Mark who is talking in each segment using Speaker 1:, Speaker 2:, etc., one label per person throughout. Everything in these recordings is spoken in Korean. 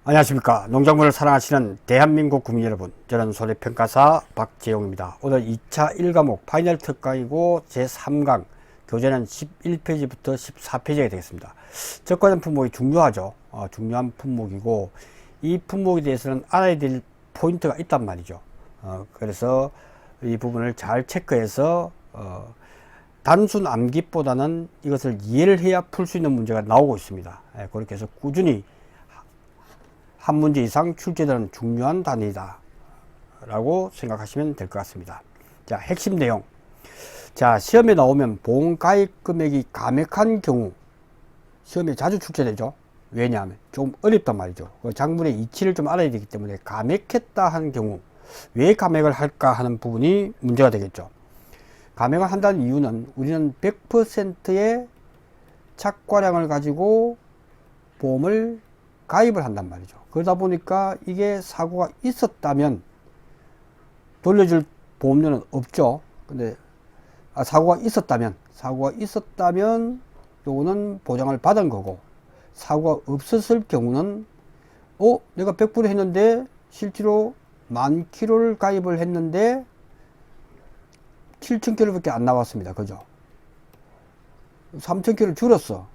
Speaker 1: 안녕하십니까. 농작물을 사랑하시는 대한민국 국민 여러분, 저는 손해평가사 박재용입니다. 오늘 2차 1과목 파이널 특강이고 제3강 교재는 11페이지부터 14페이지가 되겠습니다. 적과점 품목이 중요하죠. 중요한 품목이고 이 품목에 대해서는 알아야 될 포인트가 있단 말이죠. 그래서 이 부분을 잘 체크해서 단순 암기보다는 이것을 이해를 해야 풀 수 있는 문제가 나오고 있습니다. 그렇게 해서 꾸준히 한 문제 이상 출제되는 중요한 단위다 라고 생각하시면 될 것 같습니다. 자, 핵심 내용. 자, 시험에 나오면 보험 가입 금액이 감액한 경우 시험에 자주 출제되죠. 왜냐하면 좀 어렵단 말이죠. 그 장문의 이치를 좀 알아야 되기 때문에 감액했다 하는 경우 왜 감액을 할까 하는 부분이 문제가 되겠죠. 감액을 한다는 이유는 우리는 100%의 착과량을 가지고 보험을 가입을 한단 말이죠. 그러다 보니까 이게 사고가 있었다면 돌려줄 보험료는 없죠. 근데 사고가 있었다면 요거는 보장을 받은 거고, 사고가 없었을 경우는 내가 100% 했는데 실제로 10,000km를 가입을 했는데 7,000km밖에 안 나왔습니다. 그죠? 3,000km 줄었어.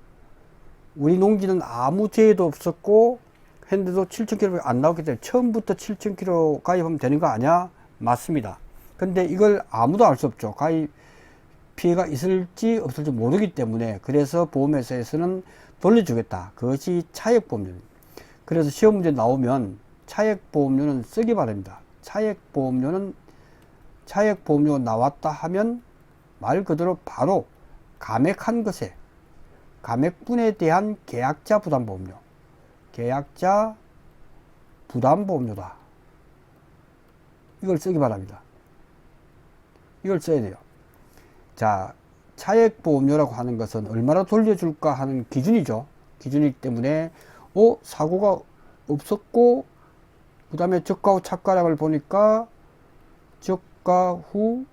Speaker 1: 우리 농지는 아무 재해도 없었고 했는데도 7,000km 안 나왔기 때문에 처음부터 7,000km 가입하면 되는 거 아니야? 맞습니다. 근데 이걸 아무도 알 수 없죠. 가입 피해가 있을지 없을지 모르기 때문에, 그래서 보험회사에서는 돌려주겠다. 그것이 차액보험료입니다. 그래서 시험 문제 나오면 차액보험료는 쓰기 바랍니다. 차액보험료가 나왔다 하면 말 그대로 바로 감액한 것에 감액분에 대한 계약자 부담보험료, 계약자 부담보험료다. 이걸 쓰기 바랍니다. 이걸 써야 돼요. 자, 차액보험료라고 하는 것은 얼마나 돌려줄까 하는 기준이죠. 기준이기 때문에 사고가 없었고 그 다음에 저가 후 착과량을 보니까 저가 후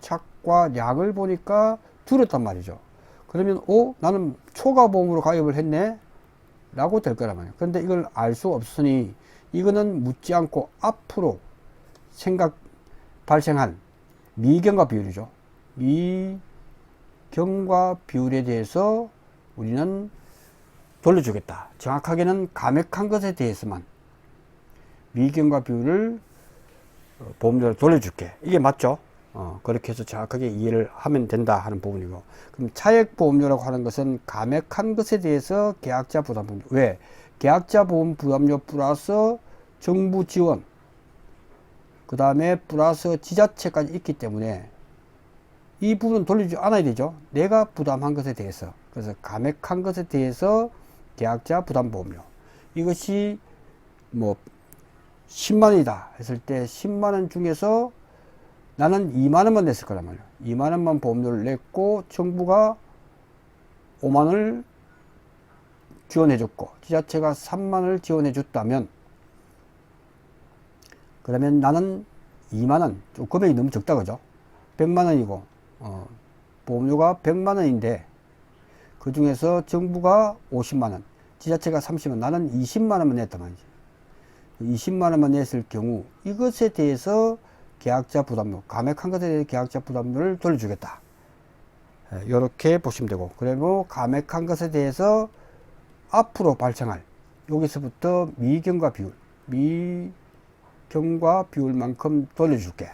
Speaker 1: 착과량을 보니까 줄었단 말이죠. 그러면 나는 초과보험으로 가입을 했네 라고 될 거란 말이에요. 그런데 이걸 알 수 없으니 이거는 묻지 않고 앞으로 발생한 미경과 비율이죠. 미경과 비율에 대해서 우리는 돌려주겠다. 정확하게는 감액한 것에 대해서만 미경과 비율을 보험료를 돌려줄게. 이게 맞죠? 그렇게 해서 정확하게 이해를 하면 된다 하는 부분이고, 그럼 차액보험료라고 하는 것은 감액한 것에 대해서 계약자 부담보험료. 왜? 계약자 보험 부담료 플러스 정부 지원, 그 다음에 플러스 지자체까지 있기 때문에 이 부분은 돌려주지 않아야 되죠. 내가 부담한 것에 대해서. 그래서 감액한 것에 대해서 계약자 부담보험료. 이것이 10만원이다 했을 때 10만원 중에서 나는 2만원만 냈을 거란 말이야. 2만원만 보험료를 냈고 정부가 5만원을 지원해줬고 지자체가 3만원을 지원해줬다면, 그러면 나는 2만원, 좀 금액이 너무 적다 그죠? 100만원이고 보험료가 100만원인데 그 중에서 정부가 50만원, 지자체가 30만원, 나는 20만원만 냈단 말이지. 20만원만 냈을 경우 이것에 대해서 계약자 부담료, 감액한 것에 대해 계약자 부담료를 돌려주겠다. 이렇게 보시면 되고, 그리고 감액한 것에 대해서 앞으로 발생할 여기서부터 미경과 비율만큼 돌려줄게.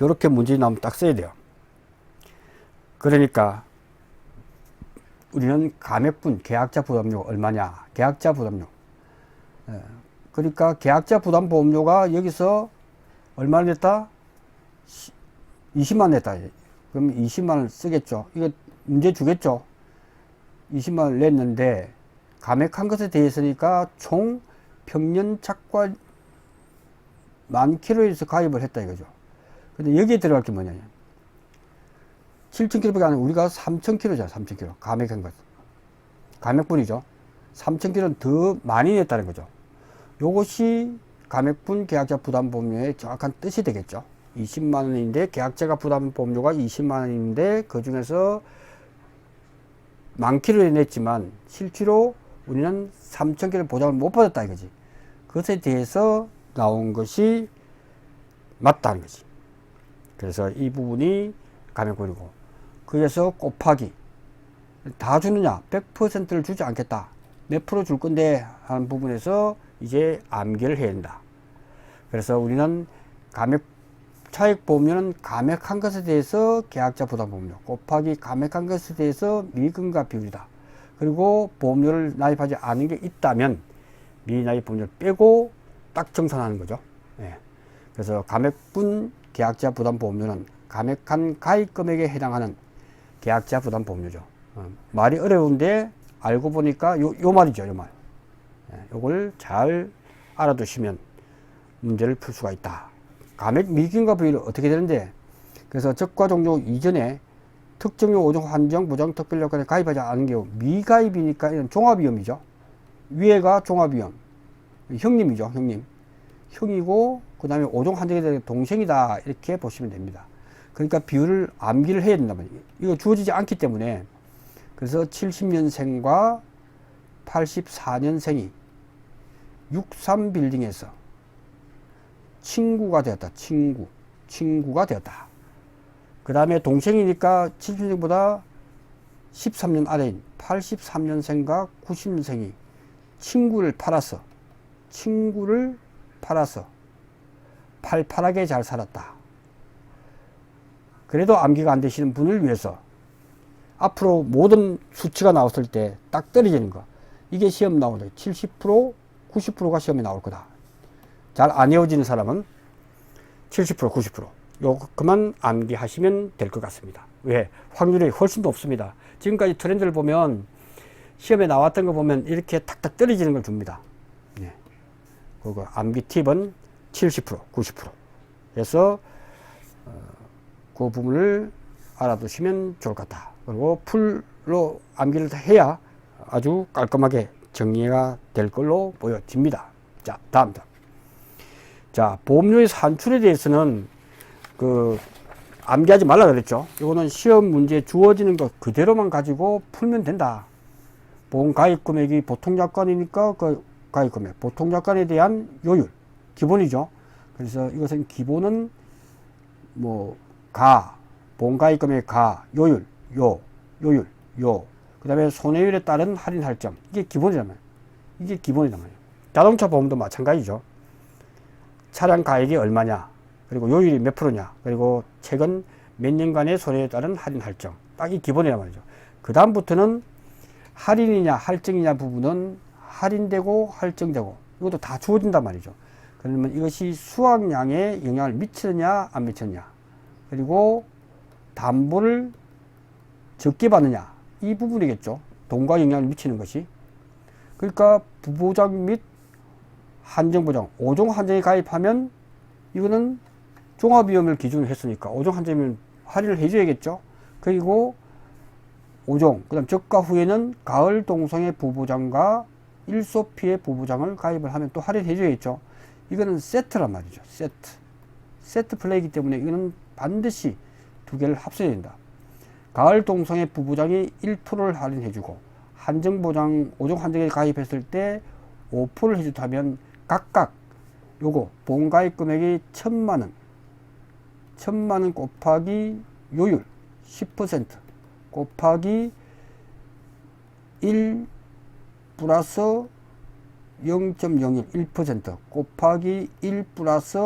Speaker 1: 이렇게 문제 나오면 딱 써야 돼요. 그러니까 우리는 감액분, 계약자 부담료가 얼마냐? 계약자 부담료. 그러니까 계약자 부담보험료가 여기서 얼마나 냈다? 20만 냈다. 그럼 20만원 쓰겠죠. 이거 문제 주겠죠. 20만원 냈는데 감액한 것에 대해서니까 총 평년 착과 10,000km에서 가입을 했다 이거죠. 근데 여기에 들어갈 게 뭐냐? 7,000km밖에 안 하고 우리가 3,000km잖아. 3,000km. 감액한 것. 감액분이죠. 3,000km는 더 많이 냈다는 거죠. 요것이 감액분 계약자 부담보험료의 정확한 뜻이 되겠죠. 20만원인데 계약자가 부담보험료가 20만원인데 그 중에서 10,000km 냈지만 실제로 우리는 3,000개를 보장을 못 받았다 이거지. 그것에 대해서 나온 것이 맞다는 거지. 그래서 이 부분이 감액분이고, 그래서 곱하기 다 주느냐, 100%를 주지 않겠다, 몇 프로 줄 건데 하는 부분에서 이제 암기를 해야 된다. 그래서 우리는 감액 차익 보험료는 감액한 것에 대해서 계약자 부담 보험료 곱하기 감액한 것에 대해서 미금과 비율이다. 그리고 보험료를 납입하지 않은 게 있다면 미납입 보험료를 빼고 딱 정산하는 거죠. 예. 그래서 감액분 계약자 부담 보험료는 감액한 가입 금액에 해당하는 계약자 부담 보험료죠. 말이 어려운데 알고 보니까 요 말이죠. 요 말. 예. 요걸 잘 알아두시면 문제를 풀 수가 있다. 감액 미금과 비율은 어떻게 되는데, 그래서 적과 종료 이전에 특정료 5종 한정 보장 특별요건에 가입하지 않은 경우 미가입이니까 이런 종합위험이죠. 위에가 종합위험, 형님이죠. 형이고 그 다음에 5종 한정에 대해 동생이다, 이렇게 보시면 됩니다. 그러니까 비율을 암기를 해야 된단 말이에요. 이거 주어지지 않기 때문에. 그래서 70년생과 84년생이 63빌딩에서 친구가 되었다. 친구가 되었다. 그 다음에 동생이니까 70년생보다 13년 아래인 83년생과 90년생이 친구를 팔아서 팔팔하게 잘 살았다. 그래도 암기가 안 되시는 분을 위해서 앞으로 모든 수치가 나왔을 때 딱 떨어지는 거, 이게 시험 나오는데 70%, 90%가 시험에 나올 거다. 잘 안 외워지는 사람은 70%, 90% 요것만 암기하시면 될 것 같습니다. 왜? 확률이 훨씬 높습니다. 지금까지 트렌드를 보면 시험에 나왔던 거 보면 이렇게 탁탁 떨어지는 걸 줍니다. 네. 그거 암기 팁은 70%, 90%. 그래서 그 부분을 알아두시면 좋을 것 같다. 그리고 풀로 암기를 해야 아주 깔끔하게 정리가 될 걸로 보여집니다. 자, 다음. 자, 보험료의 산출에 대해서는 암기하지 말라 그랬죠. 이거는 시험 문제에 주어지는 것 그대로만 가지고 풀면 된다. 보험 가입 금액이 보통 약관이니까 그 가입 금액, 보통 약관에 대한 요율, 기본이죠. 그래서 이것은 기본은 보험 가입 금액 요율, 그 다음에 손해율에 따른 할인 할증, 이게 기본이란 말이에요. 이게 기본이란 말이에요. 자동차 보험도 마찬가지죠. 차량 가액이 얼마냐, 그리고 요율이 몇 프로냐, 그리고 최근 몇 년간의 손해에 따른 할인 할증, 딱 이 기본이란 말이죠. 그 다음부터는 할인이냐 할증이냐 부분은 할인되고 할증되고 이것도 다 주어진단 말이죠. 그러면 이것이 수확량에 영향을 미치느냐 안 미치느냐, 그리고 담보를 적게 받느냐, 이 부분이겠죠. 돈과 영향을 미치는 것이. 그러니까 부보장 및 한정보장, 5종 한정에 가입하면 이거는 종합위험을 기준으로 했으니까 5종 한정이면 할인을 해줘야겠죠. 그리고 5종, 그 다음 적가 후에는 가을 동성애 부보장과 일소피해 부보장을 가입을 하면 또 할인해줘야겠죠. 이거는 세트란 말이죠. 세트 플레이이기 때문에 이거는 반드시 두 개를 합쳐야 된다. 가을 동성애 부보장이 1%를 할인해주고 한정보장 5종 한정에 가입했을 때 5%를 해준다면 각각 요거 보험가입 금액이 1,000만원 곱하기 요율 10% 곱하기 1 플러스 0.01 1% 곱하기 1 플러스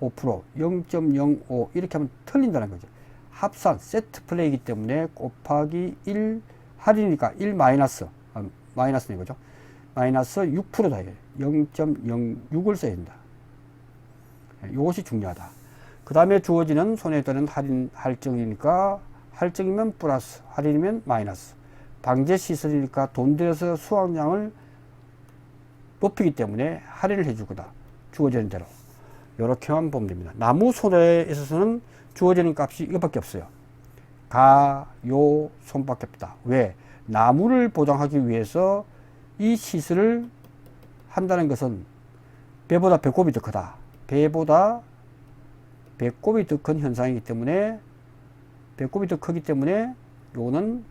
Speaker 1: 5% 0.05 이렇게 하면 틀린다는 거죠. 합산 세트 플레이이기 때문에 곱하기 1 할인이니까 1 마이너스는 이거죠. 마이너스 6%다. 0.06을 써야 된다. 이것이 중요하다. 그 다음에 주어지는 손해에 따른 할인 할증이니까 할증이면 플러스, 할인이면 마이너스. 방제 시설이니까 돈 들여서 수확량을 높이기 때문에 할인을 해줄 거다. 주어지는 대로. 이렇게만 보면 됩니다. 나무 손해에 있어서는 주어지는 값이 이것밖에 없어요. 요, 손밖에 없다. 왜? 나무를 보장하기 위해서 이 시설을 한다는 것은 배보다 배꼽이 더 크다. 배보다 배꼽이 더 큰 현상이기 때문에, 배꼽이 더 크기 때문에 요거는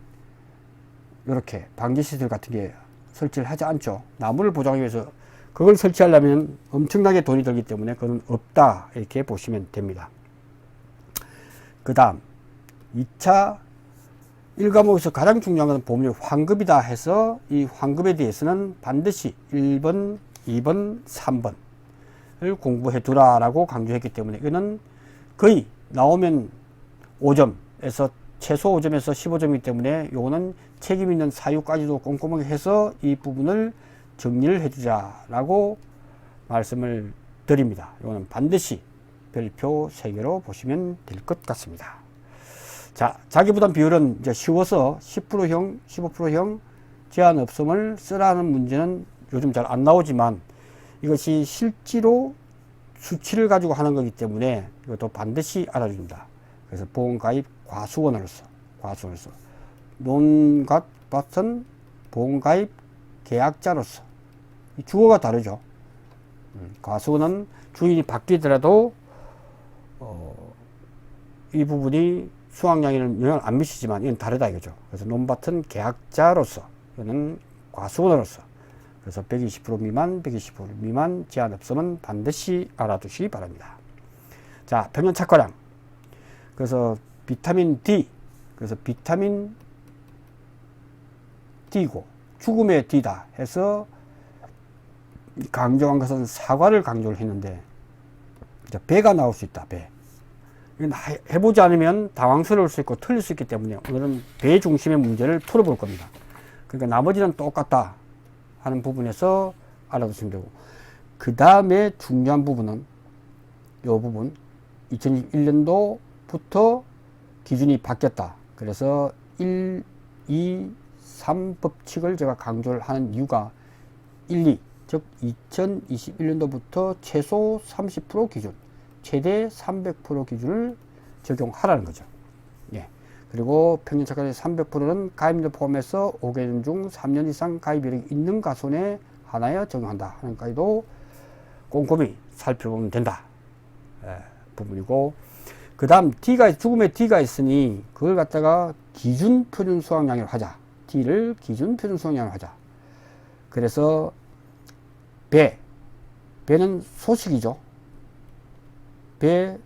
Speaker 1: 이렇게 방제 시설 같은 게 설치를 하지 않죠. 나무를 보장하기 위해서 그걸 설치하려면 엄청나게 돈이 들기 때문에 그건 없다 이렇게 보시면 됩니다. 그 다음 2차 1과목에서 가장 중요한 것은 보험료 환급이다 해서 이 환급에 대해서는 반드시 1번, 2번, 3번을 공부해 두라라고 강조했기 때문에 이거는 거의 나오면 5점에서 최소 5점에서 15점이기 때문에 요거는 책임 있는 사유까지도 꼼꼼하게 해서 이 부분을 정리를 해주자라고 말씀을 드립니다. 이거는 반드시 별표 3개로 보시면 될 것 같습니다. 자, 자기부담 비율은 이제 쉬워서 10%형, 15%형 제한 없음을 쓰라는 문제는 요즘 잘 안 나오지만 이것이 실제로 수치를 가지고 하는 거기 때문에 이것도 반드시 알아줍니다. 그래서 보험가입 과수원으로서 논갓밭은 보험가입 계약자로서 이 주어가 다르죠. 과수원은 주인이 바뀌더라도 이 부분이 수확량에는 영향을 안 미치지만 이건 다르다 이거죠. 그래서 논밭은 계약자로서 이거는 과수원으로서 그래서 120% 미만, 120% 미만 제한 없음은 반드시 알아두시기 바랍니다. 자, 평균 착과량. 그래서 비타민 D, 그래서 비타민 D고 죽음의 D다 해서 강조한 것은 사과를 강조를 했는데 배가 나올 수 있다. 배. 해보지 않으면 당황스러울 수 있고 틀릴 수 있기 때문에 오늘은 배 중심의 문제를 풀어볼 겁니다. 그러니까 나머지는 똑같다 하는 부분에서 알아두시면 되고, 그 다음에 중요한 부분은 이 부분 2021년도부터 기준이 바뀌었다. 그래서 1, 2, 3 법칙을 제가 강조를 하는 이유가 1, 2, 즉 2021년도부터 최소 30% 기준, 최대 300% 기준을 적용하라는 거죠. 예. 그리고 평균 착과율 300%는 가입료 포함해서 5개년 중 3년 이상 가입 이력이 있는 가손에 하나여 적용한다 하는 까지도 꼼꼼히 살펴보면 된다. 부분이고, 그 다음 죽음의 D가 있으니 그걸 갖다가 기준 표준 수확량으로 하자. D를 기준 표준 수확량으로 하자. 그래서 배는 소식이죠. 배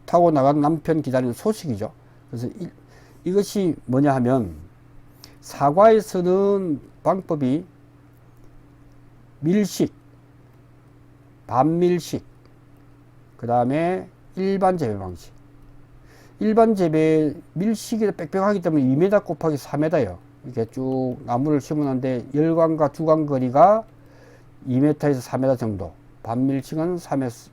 Speaker 1: 타고 나간 남편 기다리는 소식이죠. 그래서 이것이 뭐냐 하면 사과에서는 방법이 밀식, 반밀식, 그 다음에 일반 재배 방식. 일반 재배 밀식이 빽빽하기 때문에 2m 곱하기 4m예요. 이렇게 쭉 나무를 심었는데 열광과 주광 거리가 2m에서 4m 정도. 반밀식은 3에서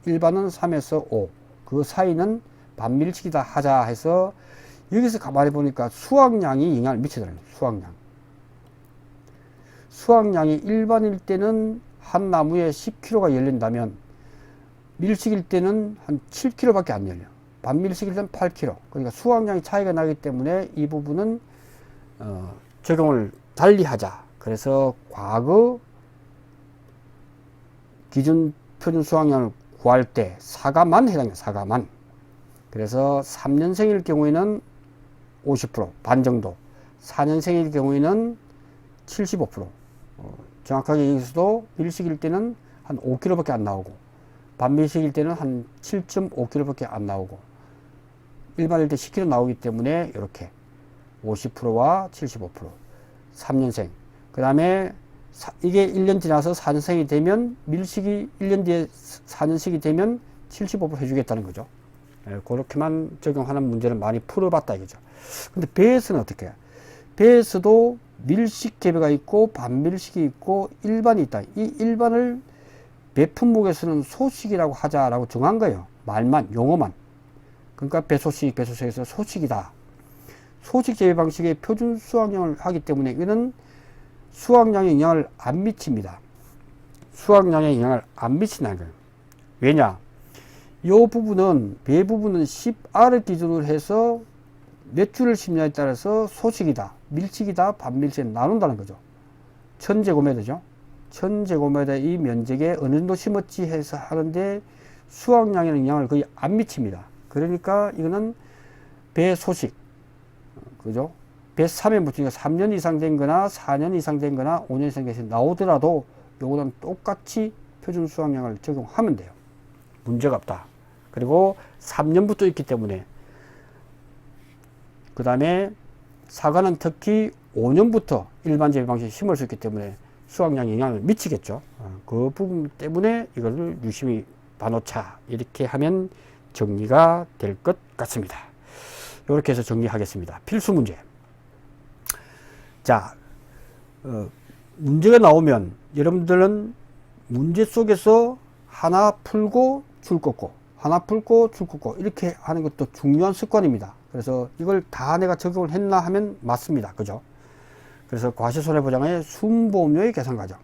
Speaker 1: 일반은 3에서 5. 그 사이는 반밀식이다 하자 해서 여기서 가만히 보니까 수확량이 영향을 미치더라고요. 수확량이 일반일 때는 한 나무에 10kg가 열린다면 밀식일 때는 한 7kg 밖에 안 열려. 반밀식일 때는 8kg. 그러니까 수확량이 차이가 나기 때문에 이 부분은 적용을 달리 하자. 그래서 과거 기준 표준 수확량을 구할 때 사과만 해당해요. 사과만. 그래서 3년생일 경우에는 50%, 반 정도. 4년생일 경우에는 75%. 정확하게 여기서도 밀식일 때는 한 5kg 밖에 안 나오고, 반밀식일 때는 한 7.5kg 밖에 안 나오고, 일반일 때 10kg 나오기 때문에 이렇게 50%와 75%. 3년생. 그 다음에 이게 1년 지나서 4년생이 되면 밀식이 1년 뒤에 4년생이 되면 75% 해주겠다는 거죠. 그렇게만 적용하는 문제를 많이 풀어봤다 이거죠. 근데 배에서는 어떻게 해요? 배에서도 밀식 재배가 있고 반밀식이 있고 일반이 있다. 이 일반을 배 품목에서는 소식이라고 하자라고 정한 거예요. 말만, 용어만. 그러니까 배소식에서 소식이다. 소식 재배 방식의 표준 수확량을 하기 때문에 이거는 수확량에 영향을 안 미칩니다. 수확량에 영향을 안 미친다는 거예요. 왜냐? 이 부분은, 배 부분은 10R을 기준으로 해서 몇 주를 심냐에 따라서 소식이다, 밀식이다, 반밀식에 나눈다는 거죠. 1000제곱미터죠. 1000제곱미터 이 면적에 어느 정도 심었지 해서 하는데 수확량에는 영향을 거의 안 미칩니다. 그러니까 이거는 배 소식, 그죠? 배3에 붙으니까 3년 이상 된 거나 4년 이상 된 거나 5년 이상 돼서 나오더라도 요거는 똑같이 표준 수확량을 적용하면 돼요. 문제가 없다. 그리고 3년부터 있기 때문에, 그 다음에 사과는 특히 5년부터 일반 재배 방식에 심을 수 있기 때문에 수확량에 영향을 미치겠죠. 그 부분 때문에 이걸 유심히 봐놓자, 이렇게 하면 정리가 될 것 같습니다. 이렇게 해서 정리하겠습니다. 필수 문제. 자, 문제가 나오면 여러분들은 문제 속에서 하나 풀고 줄 긋고, 하나 풀고 줄 긋고, 이렇게 하는 것도 중요한 습관입니다. 그래서 이걸 다 내가 적용을 했나 하면 맞습니다. 그죠? 그래서 과세손해보장의 순보험료의 계산과정,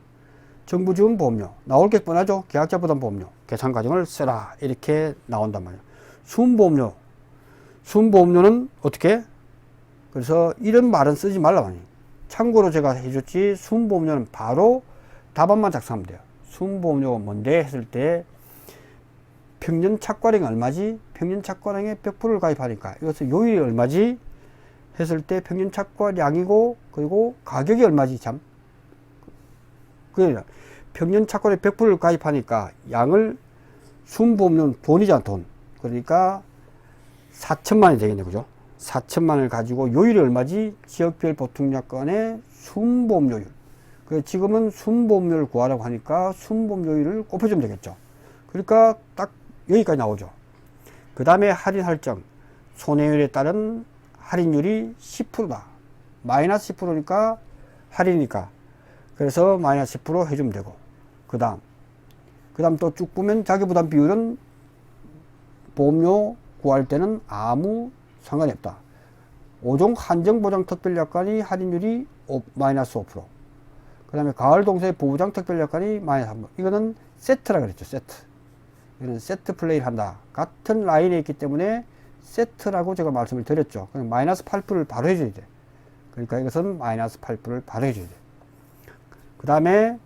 Speaker 1: 정부지원 보험료, 나올 게 뻔하죠. 계약자부담보험료, 계산과정을 써라, 이렇게 나온단 말이에요. 순보험료는 어떻게? 그래서 이런 말은 쓰지 말라 말이에요. 참고로 제가 해줬지, 순보험료는 바로 답안만 작성하면 돼요. 순보험료가 뭔데 했을 때 평년 착과량이 얼마지? 평년 착과량에 100%를 가입하니까 이것은 요율이 얼마지? 했을 때 평년 착과량이고, 그리고 가격이 얼마지? 참, 그러니까 평년 착과량에 100%를 가입하니까 양을, 순보험료는 돈이잖아, 돈. 그러니까 4천만 원이 되겠네, 그죠? 4천만 원을 가지고 요율이 얼마지? 지역별 보통약관의 순보험료율. 그 지금은 순보험료를 구하라고 하니까 순보험료율을 곱해주면 되겠죠. 그러니까 딱 여기까지 나오죠. 그 다음에 할인 할증, 손해율에 따른 할인율이 10%다. 마이너스 10%니까 할인이니까. 그래서 마이너스 10% 해주면 되고. 그 다음 또 쭉 보면 자기부담 비율은 보험료 구할 때는 아무 상관이 없다. 5종 한정보장 특별약관이 할인율이 마이너스 5%. 그 다음에 가을 동서의 보부장 특별약관이 마이너스 3%. 이거는 세트라 그랬죠. 세트. 이거는 세트 플레이를 한다. 같은 라인에 있기 때문에 세트라고 제가 말씀을 드렸죠. 그럼 마이너스 8%를 바로 해줘야 돼. 그러니까 이것은 마이너스 8%를 바로 해줘야 돼. 그 다음에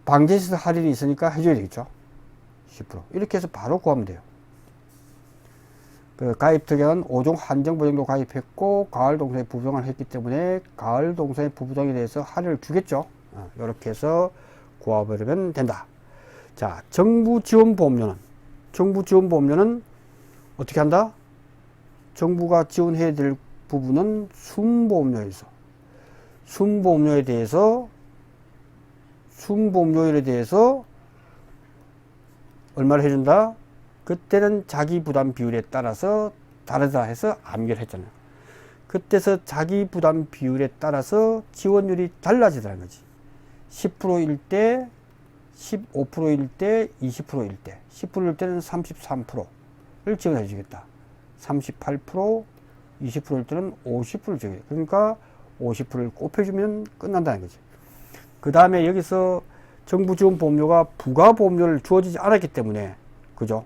Speaker 1: 방제시설 할인이 있으니까 해줘야 되겠죠. 10%. 이렇게 해서 바로 구하면 돼요. 그 가입 특약은 5종 한정보장도 가입했고 가을 동선에 부부정을 했기 때문에 가을 동선의 부부정에 대해서 할인을 주겠죠. 이렇게 해서 구해버리면 된다. 자, 정부지원보험료는 어떻게 한다? 정부가 지원해야 될 부분은 순보험료에서 순보험료율에 대해서 얼마를 해준다? 그때는 자기 부담 비율에 따라서 다르다 해서 암기를 했잖아요. 그때서 자기 부담 비율에 따라서 지원율이 달라지더라는 거지. 10%일 때, 15%일 때, 20%일 때, 10%일 때는 33%를 지원해 주겠다. 38%, 20%일 때는 50%를 지원해. 그러니까 50%를 곱해주면 끝난다는 거지. 그 다음에 여기서 정부지원보험료가 부가보험료를 주어지지 않았기 때문에, 그죠?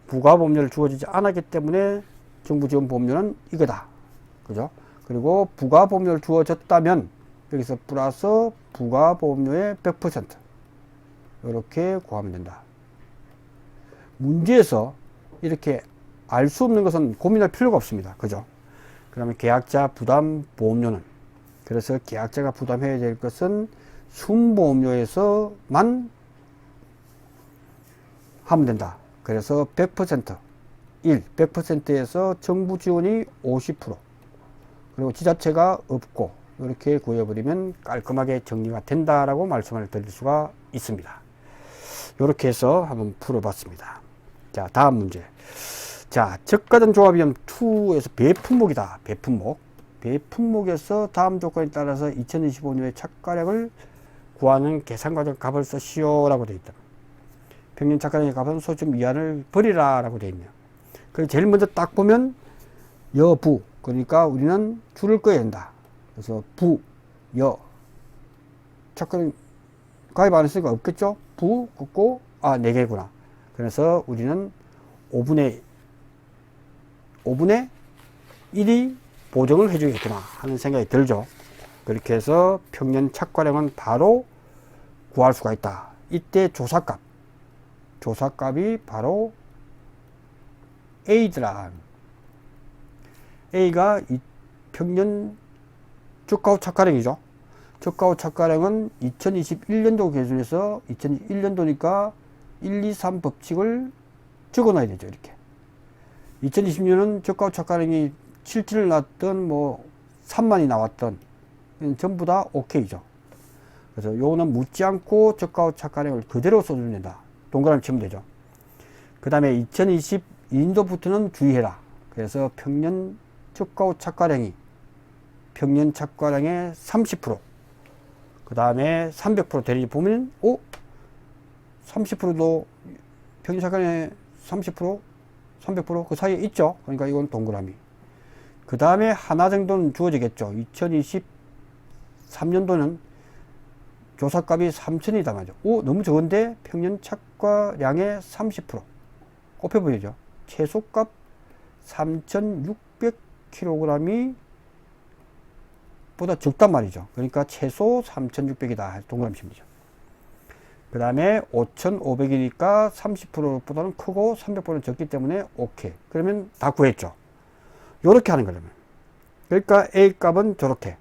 Speaker 1: 부가보험료를 주어지지 않았기 때문에 정부지원보험료는 이거다. 그죠? 그리고 부가보험료를 주어졌다면 여기서 플러스 부가보험료의 100% 이렇게 구하면 된다. 문제에서 이렇게 알 수 없는 것은 고민할 필요가 없습니다. 그죠? 그러면 계약자 부담 보험료는, 그래서 계약자가 부담해야 될 것은 순보험료에서만 하면 된다. 그래서 100%, 100%에서 정부 지원이 50%, 그리고 지자체가 없고, 이렇게 구해버리면 깔끔하게 정리가 된다라고 말씀을 드릴 수가 있습니다. 이렇게 해서 한번 풀어봤습니다. 자, 다음 문제. 자, 적가전 조합이면 2에서 배품목이다. 배품목에서 다음 조건에 따라서 2025년의 착과량을 구하는 계산과정 값을 쓰시오 라고 되어 있다. 평년 착과량의 값은 소점 이하를 버리라 라고 되어 있네요. 그래서 제일 먼저 딱 보면 여부, 그러니까 우리는 줄을 꺼야 된다. 그래서 부, 여, 착과량 가입 안 했으니까 없겠죠? 부, 긋고, 4개구나. 그래서 우리는 5분의 1이 보정을 해주겠구나 하는 생각이 들죠. 그렇게 해서 평년 착과량은 바로 구할 수가 있다. 이때 조사값이 바로 A더라. A가 이 평년 저가 후 착가량이죠. 저가 후 착가량은 2021년도 기준에서 2021년도니까 1, 2, 3 법칙을 적어 놔야 되죠. 이렇게 2020년은 저가 후 착가량이 7을 났던 뭐 3만이 나왔던 전부 다 오케이죠. 그래서 요거는 묻지 않고 저가 후 착가량을 그대로 써주면 된다. 동그라미 치면 되죠. 그 다음에 2022년도부터는 주의해라. 그래서 평년 저가 후 착가량이 평년 착가량의 30%, 그 다음에 300% 대리 보면 30%도 평년 착가량의 30%, 300% 그 사이에 있죠. 그러니까 이건 동그라미. 그 다음에 하나 정도는 주어지겠죠. 2023년도는 조사값이 3천이다 말이죠. 너무 적은데 평년 착과량의 30% 곱해 보이죠. 최소값 3,600kg이 보다 적단 말이죠. 그러니까 최소 3,600이다. 동그라미 칩니다. 그 다음에 5,500이니까 30%보다는 크고 300%는 적기 때문에 오케이. 그러면 다 구했죠. 요렇게 하는 거라면. 그러니까 A값은 저렇게.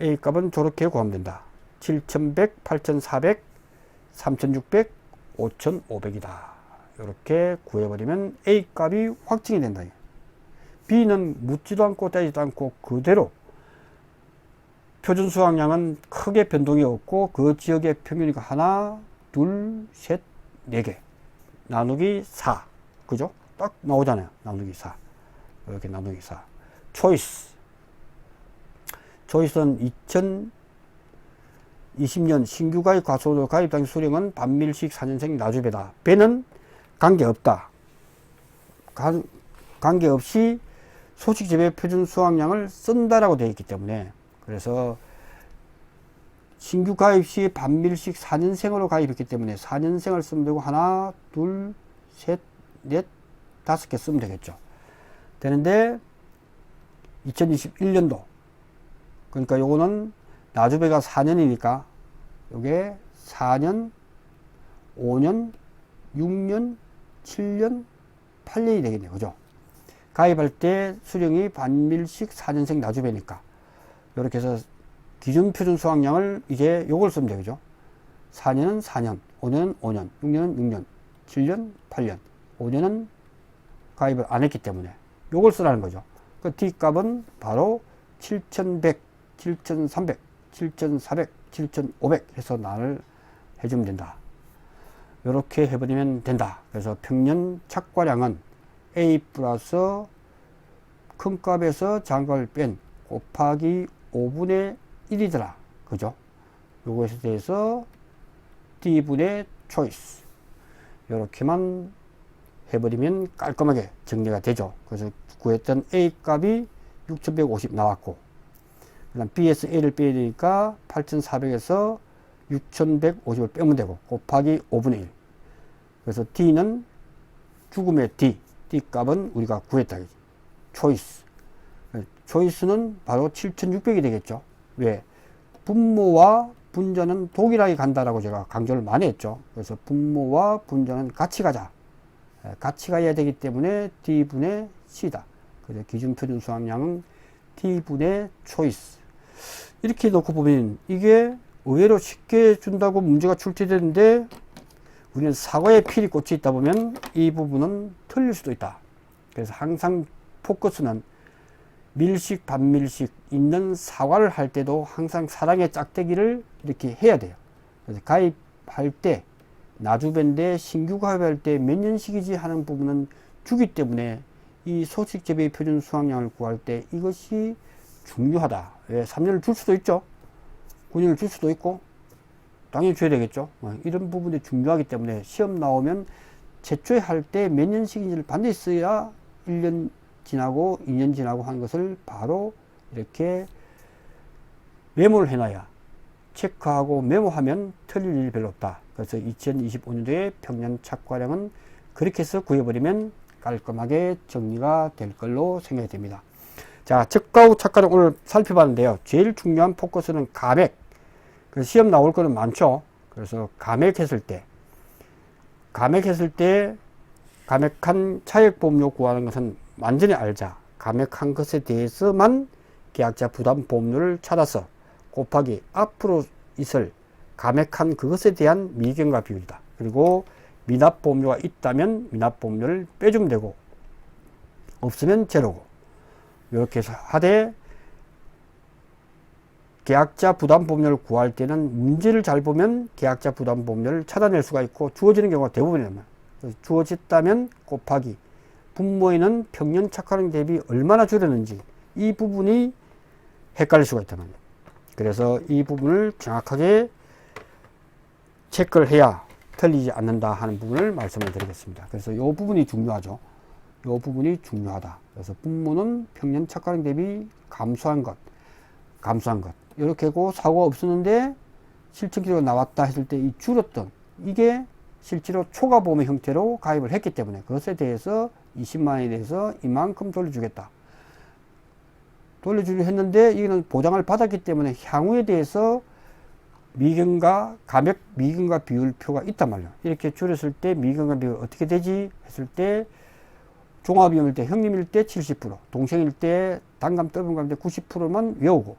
Speaker 1: A값은 저렇게 구하면 된다. 7,100, 8,400, 3,600, 5,500이다. 이렇게 구해버리면 A값이 확정이 된다. B는 묻지도 않고 따지도 않고 그대로 표준 수확량은 크게 변동이 없고 그 지역의 평균이가 하나, 둘, 셋, 네 개. 나누기 4. 그죠? 딱 나오잖아요. 나누기 4. 이렇게 나누기 4. 초이스. 초이스는 2020년 신규 가입 과소득 가입 당시 수령은 반밀식 4년생 나주배다. 배는 관계없다. 관계없이 소식재배 표준 수확량을 쓴다라고 되어 있기 때문에 그래서 신규 가입 시 반밀식 4년생으로 가입했기 때문에 4년생을 쓰면 되고 하나, 둘, 셋, 넷, 5개 쓰면 되겠죠. 되는데 2021년도 그러니까 요거는 나주배가 4년이니까 요게 4년, 5년, 6년, 7년, 8년이 되겠네요. 그죠? 가입할 때 수령이 반밀식 4년생 나주배니까 이렇게 해서 기준 표준 수확량을 이제 요걸 쓰면 되죠. 4년은 4년, 5년은 5년, 6년은 6년, 7년, 8년, 5년은 가입을 안 했기 때문에 요걸 쓰라는 거죠. 그 D값은 바로 7,100, 7,300, 7,400, 7,500 해서 나를 해주면 된다. 이렇게 해버리면 된다. 그래서 평년 착과량은 A 플러스 큰 값에서 작은 값을 뺀 곱하기 5분의 1이더라. 그죠? 요것에 대해서 D분의 초이스. 이렇게만 해버리면 깔끔하게 정리가 되죠. 그래서 구했던 A 값이 6,150 나왔고, 그 다음 B에서 A를 빼야 되니까 8,400에서 6,150을 빼면 되고, 곱하기 5분의 1. 그래서 D는 죽음의 D 값은 우리가 구했다. 초이스. 초이스는 바로 7,600이 되겠죠. 왜? 분모와 분자는 동일하게 간다라고 제가 강조를 많이 했죠. 그래서 분모와 분자는 같이 가자. 같이 가야 되기 때문에 D분의 C다. 그래서 기준 표준 수확량은 D분의 초이스. 이렇게 놓고 보면 이게 의외로 쉽게 준다고 문제가 출제되는데 우리는 사과에 필이 꽂혀 있다 보면 이 부분은 틀릴 수도 있다. 그래서 항상 포커스는 밀식, 반밀식 있는 사과를 할 때도 항상 사랑의 짝대기를 이렇게 해야 돼요. 그래서 가입할 때, 나주배인데 신규 가입할 때 몇 년씩이지 하는 부분은 주기 때문에 이 소식재배 표준 수확량을 구할 때 이것이 중요하다. 왜? 3년을 줄 수도 있죠. 9년을 줄 수도 있고, 당연히 줘야 되겠죠. 이런 부분이 중요하기 때문에 시험 나오면 제초에 할 때 몇 년씩인지를 반드시 써야 1년 지나고 2년 지나고 하는 것을 바로 이렇게 메모를 해놔야 체크하고 메모하면 틀릴 일이 별로 없다. 그래서 2025년도에 평년 착과량은 그렇게 해서 구해버리면 깔끔하게 정리가 될 걸로 생각이 됩니다. 자, 저가 후 착과량 오늘 살펴봤는데요. 제일 중요한 포커스는 감액. 그 시험 나올 거는 많죠. 그래서 감액했을 때 감액한 차액보험료 구하는 것은 완전히 알자. 감액한 것에 대해서만 계약자 부담 보험료를 찾아서 곱하기 앞으로 있을 감액한 그것에 대한 미경과 비율이다. 그리고 미납 보험료가 있다면 미납 보험료를 빼주면 되고 없으면 제로고, 이렇게 해서 하되 계약자 부담 보험료를 구할 때는 문제를 잘 보면 계약자 부담 보험료를 찾아낼 수가 있고 주어지는 경우가 대부분이란 말이에요. 주어졌다면 곱하기 분모에는 평년 착화량 대비 얼마나 줄였는지, 이 부분이 헷갈릴 수가 있단 말이에요. 그래서 이 부분을 정확하게 체크를 해야 틀리지 않는다 하는 부분을 말씀을 드리겠습니다. 그래서 이 부분이 중요하죠. 이 부분이 중요하다. 그래서 분모는 평년 착화량 대비 감소한 것. 이렇게 하고 사고가 없었는데 실천 기록이 나왔다 했을 때 이 줄었던, 이게 실제로 초과 보험의 형태로 가입을 했기 때문에 그것에 대해서 20만원에 대해서 이만큼 돌려주겠다. 돌려주려 했는데 이거는 보장을 받았기 때문에 향후에 대해서 미경과 감액 미경과 비율표가 있단 말이에요. 이렇게 줄였을 때 미경과 비율 어떻게 되지 했을 때 종합이용일 때, 형님일 때 70%, 동생일 때, 단감 더블감 때 90%만 외우고,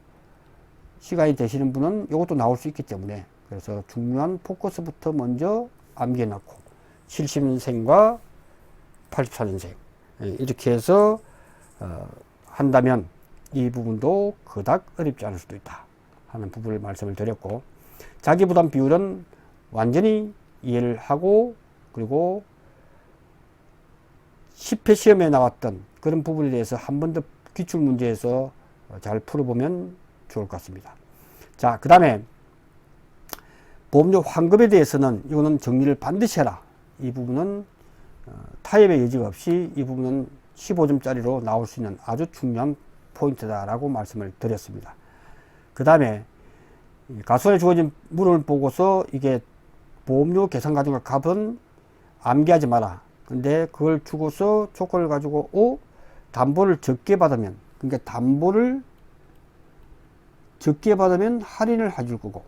Speaker 1: 시간이 되시는 분은 이것도 나올 수 있기 때문에, 그래서 중요한 포커스부터 먼저 암기해 놨고, 70년생과 84년생 이렇게 해서 한다면 이 부분도 그닥 어렵지 않을 수도 있다 하는 부분을 말씀을 드렸고, 자기부담 비율은 완전히 이해를 하고, 그리고 10회 시험에 나왔던 그런 부분에 대해서 한 번 더 기출문제에서 잘 풀어보면 좋을 것 같습니다. 자, 그 다음에 보험료 환급에 대해서는 이거는 정리를 반드시 해라. 이 부분은 타협의 여지가 없이 이 부분은 15점짜리로 나올 수 있는 아주 중요한 포인트다라고 말씀을 드렸습니다. 그 다음에 가수에 주어진 물음을 보고서 이게 보험료 계산 가중과 값은 암기하지 마라. 근데 그걸 주고서 조건을 가지고 담보를 적게 받으면, 그러니까 담보를 적게 받으면 할인을 해줄 거고,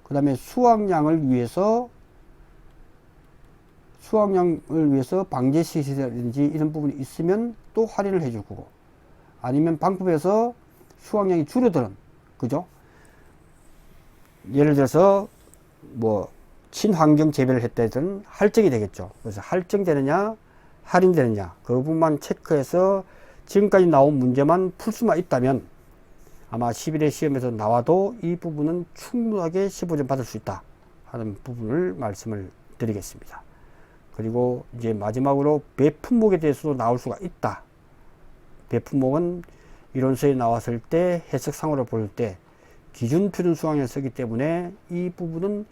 Speaker 1: 그 다음에 수확량을 위해서 방제 시설이라든지 이런 부분이 있으면 또 할인을 해줄 거고, 아니면 방법에서 수확량이 줄어드는, 그죠? 예를 들어서 뭐 친환경 재배를 했다든 할증이 되겠죠. 그래서 할증되느냐 할인되느냐 그 부분만 체크해서 지금까지 나온 문제만 풀 수만 있다면 아마 11회 시험에서 나와도 이 부분은 충분하게 15점 받을 수 있다 하는 부분을 말씀을 드리겠습니다. 그리고 이제 마지막으로 배품목에 대해서도 나올 수가 있다. 배품목은 이론서에 나왔을 때 해석상으로 볼 때 기준 표준 수확량을 쓰기 때문에 이 부분은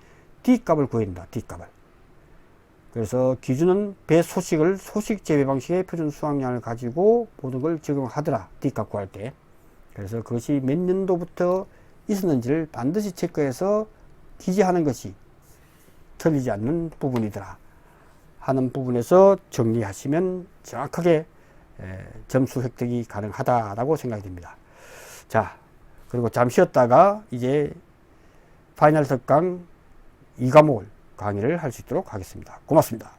Speaker 1: D값을 구한다. D값을. 그래서 기준은 배 소식 재배 방식의 표준 수확량을 가지고 모든 걸 적용하더라. D값 구할 때. 그래서 그것이 몇 년도부터 있었는지를 반드시 체크해서 기재하는 것이 틀리지 않는 부분이더라 하는 부분에서 정리하시면 정확하게 점수 획득이 가능하다라고 생각이 됩니다. 자, 그리고 잠시 쉬었다가 이제 파이널 특강 2과목을 강의를 할 수 있도록 하겠습니다. 고맙습니다.